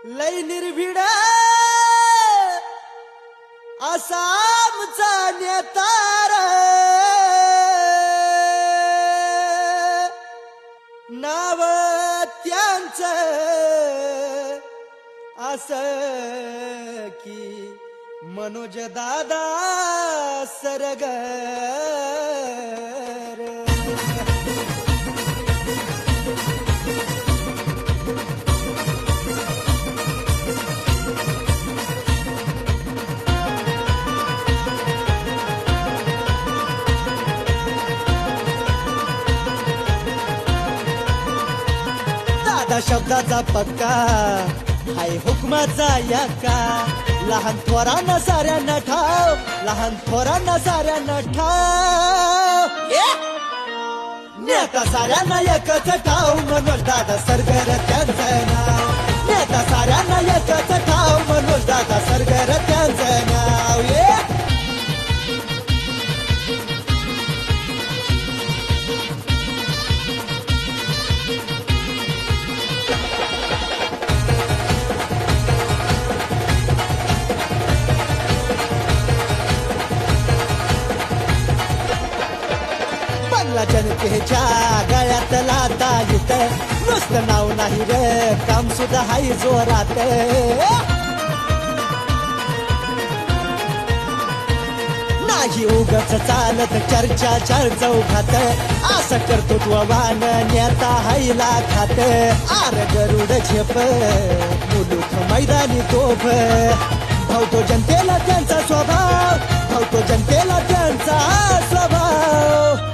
लय निर्भीड असा आमचा नेतार नाव त्यांचं असं की मनोज दादा सरगर. दादा शब्दाचा पक्का हाय हुकमाचा याका. लहान थोरांना साऱ्यांना ठाव, लहान थोरांना साऱ्यांना ठाव. नेता साऱ्यांना एकच ठाव, मनोज दादा सरगर त्यांचं नाव. नेता साऱ्यांना एकच ठाव, मनोज दादा सरगर त्यांचं नाव. जनतेच्या गळ्यात लाता येत, नुसतं नाव नाही रे काम सुद्धा हाय जोरात. नाही उगाच चालत चर्चा चार चौघात, असं करतो तू वान नेता हायला खात. आर गरुड झेप मुलूक मैदानी तोफ, भावतो जनतेला त्यांचा स्वभाव, भावतो जनतेला त्यांचा स्वभाव.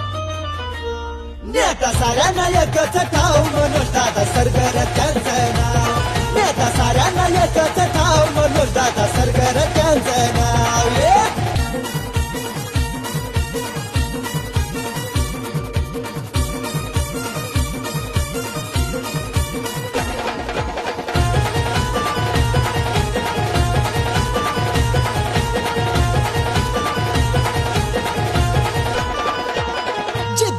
नेता साऱ्यांना एकच ठाव, मनोज दादा सरगर त्यांचं नाव. नेता साऱ्यांना एकच ठाव, मनोज दादा सरगर त्यांचं नाव.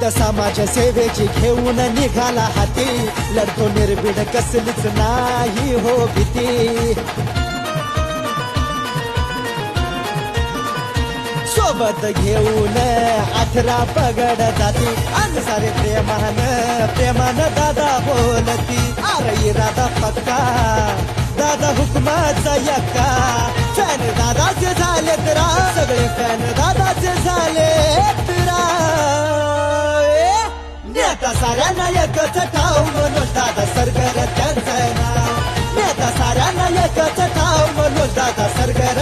समाज सेवेची घेऊन निघाला हाती, लढतो निर्भीड कसलीच नाही हो भीती. सोबत घेऊन 18 पगड जाती, आणि सारे प्रेमान दादा बोलती. अरे इरादा पक्का दादा हुकमाचा यक्का. फॅन दादाचे झाले तर सगळे फॅन दादाचे झाले तर. नेता साऱ्यांना एकच ठाव, मनोज दादा सरगर त्यांचं नाव. नेता साऱ्यांना एकच ठाव, मनोज दादा सरगर